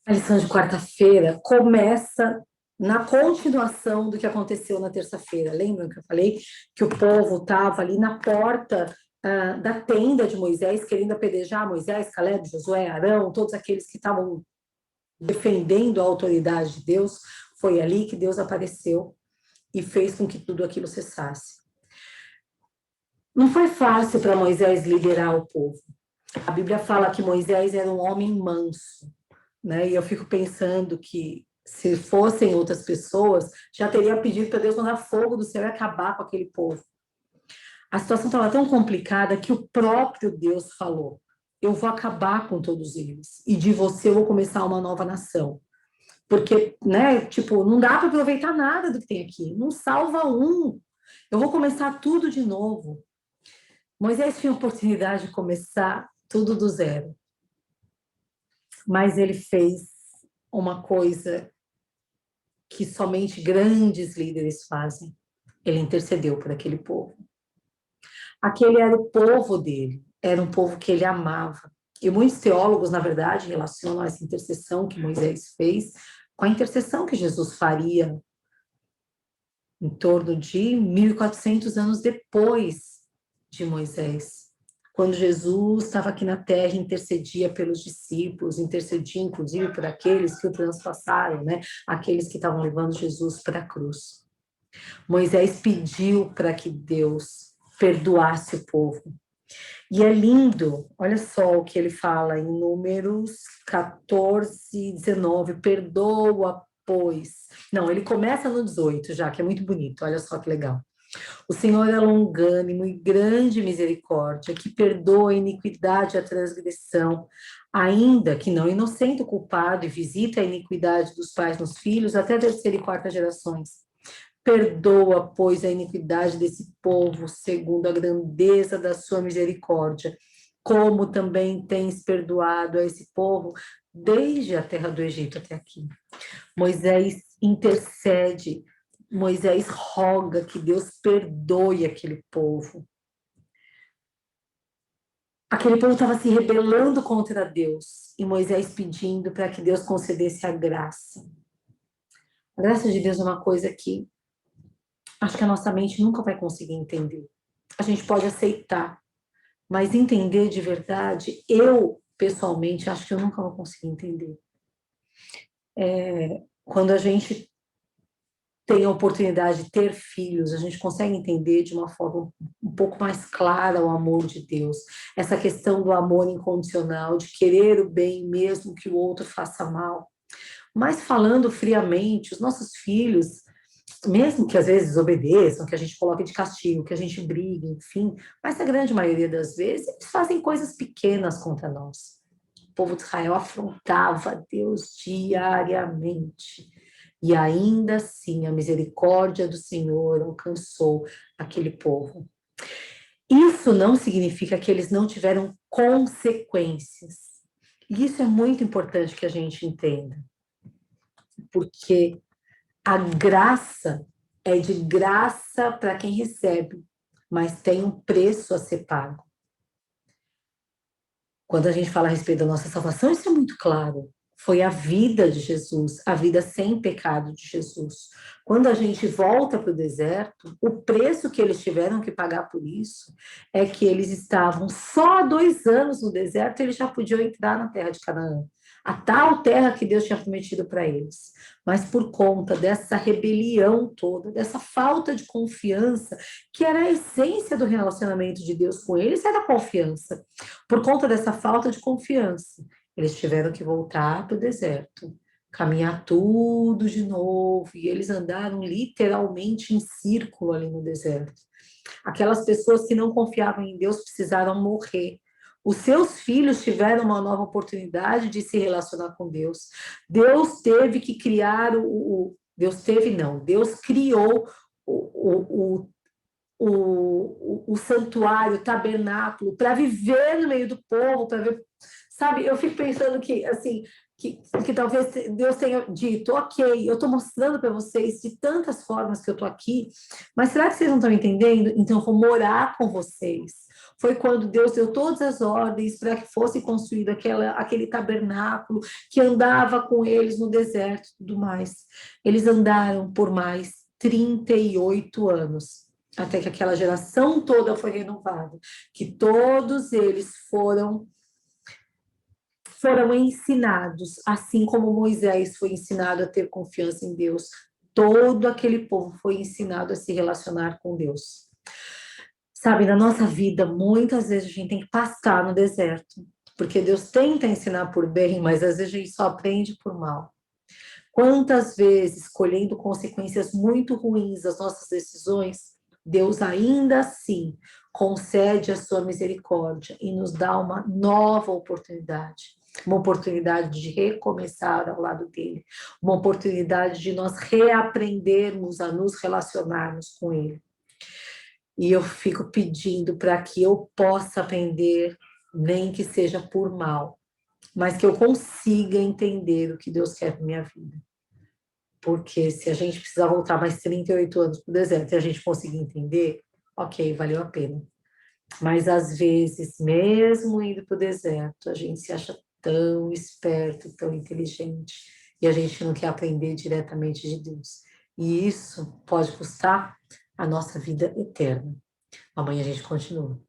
A lição de quarta-feira começa na continuação do que aconteceu na terça-feira. Lembram que eu falei que o povo estava ali na porta da tenda de Moisés, querendo apedrejar Moisés, Caleb, Josué, Arão, todos aqueles que estavam defendendo a autoridade de Deus. Foi ali que Deus apareceu e fez com que tudo aquilo cessasse. Não foi fácil para Moisés liderar o povo. A Bíblia fala que Moisés era um homem manso, né? E eu fico pensando que se fossem outras pessoas, já teria pedido para Deus mandar fogo do céu e acabar com aquele povo. A situação estava tão complicada que o próprio Deus falou: eu vou acabar com todos eles, e de você eu vou começar uma nova nação. Porque, né, tipo, não dá para aproveitar nada do que tem aqui, não salva um. Eu vou começar tudo de novo. Moisés tinha a oportunidade de começar tudo do zero. Mas ele fez uma coisa que somente grandes líderes fazem. Ele intercedeu por aquele povo. Aquele era o povo dele, era um povo que ele amava. E muitos teólogos, na verdade, relacionam essa intercessão que Moisés fez com a intercessão que Jesus faria em torno de 1400 anos depois de Moisés. Quando Jesus estava aqui na terra, intercedia pelos discípulos, intercedia inclusive por aqueles que o transpassaram, né? Aqueles que estavam levando Jesus para a cruz. Moisés pediu para que Deus perdoasse o povo. E é lindo, olha só o que ele fala em Números 14, 19, perdoa, pois. Não, ele começa no 18 já, que é muito bonito, olha só que legal. O Senhor é longânimo e grande misericórdia, que perdoa a iniquidade e a transgressão, ainda que não inocente o culpado, e visita a iniquidade dos pais nos filhos até a terceira e quarta gerações. Perdoa, pois, a iniquidade desse povo, segundo a grandeza da sua misericórdia, como também tens perdoado a esse povo desde a terra do Egito até aqui. Moisés intercede, Moisés roga que Deus perdoe aquele povo. Aquele povo estava se rebelando contra Deus, e Moisés pedindo para que Deus concedesse a graça. A graça de Deus é uma coisa que acho que a nossa mente nunca vai conseguir entender. A gente pode aceitar, mas entender de verdade, eu, pessoalmente, acho que eu nunca vou conseguir entender. Quando a gente tem a oportunidade de ter filhos, a gente consegue entender de uma forma um pouco mais clara o amor de Deus. Essa questão do amor incondicional, de querer o bem mesmo que o outro faça mal. Mas falando friamente, os nossos filhos, mesmo que às vezes desobedeçam, que a gente coloque de castigo, que a gente brigue, enfim, mas a grande maioria das vezes eles fazem coisas pequenas contra nós. O povo de Israel afrontava Deus diariamente. E ainda assim a misericórdia do Senhor alcançou aquele povo. Isso não significa que eles não tiveram consequências. E isso é muito importante que a gente entenda. Porque a graça é de graça para quem recebe, mas tem um preço a ser pago. Quando a gente fala a respeito da nossa salvação, isso é muito claro. Foi a vida de Jesus, a vida sem pecado de Jesus. Quando a gente volta para o deserto, o preço que eles tiveram que pagar por isso é que eles estavam só 2 anos no deserto e eles já podiam entrar na terra de Canaã. A tal terra que Deus tinha prometido para eles. Mas por conta dessa rebelião toda, dessa falta de confiança, que era a essência do relacionamento de Deus com eles, era a confiança. Por conta dessa falta de confiança, eles tiveram que voltar para o deserto, caminhar tudo de novo, e eles andaram literalmente em círculo ali no deserto. Aquelas pessoas que não confiavam em Deus precisaram morrer. Os seus filhos tiveram uma nova oportunidade de se relacionar com Deus. Deus teve que criar Deus teve, não. Deus criou o santuário, o tabernáculo, para viver no meio do povo, para ver. Sabe, eu fico pensando que, assim, que talvez Deus tenha dito, ok, eu estou mostrando para vocês de tantas formas que eu estou aqui, mas será que vocês não estão entendendo? Então eu vou morar com vocês. Foi quando Deus deu todas as ordens para que fosse construído aquele tabernáculo que andava com eles no deserto e tudo mais. Eles andaram por mais 38 anos, até que aquela geração toda foi renovada, que todos eles foram ensinados, assim como Moisés foi ensinado a ter confiança em Deus, todo aquele povo foi ensinado a se relacionar com Deus. Sabe, na nossa vida, muitas vezes a gente tem que passar no deserto, porque Deus tenta ensinar por bem, mas às vezes a gente só aprende por mal. Quantas vezes, colhendo consequências muito ruins das nossas decisões, Deus ainda assim concede a sua misericórdia e nos dá uma nova oportunidade. Uma oportunidade de recomeçar ao lado dele, uma oportunidade de nós reaprendermos a nos relacionarmos com ele. E eu fico pedindo para que eu possa aprender, nem que seja por mal, mas que eu consiga entender o que Deus quer para minha vida. Porque se a gente precisar voltar mais 38 anos para o deserto e a gente conseguir entender, ok, valeu a pena. Mas às vezes, mesmo indo para o deserto, a gente se acha tão esperto, tão inteligente, e a gente não quer aprender diretamente de Deus. E isso pode custar a nossa vida eterna. Amanhã a gente continua.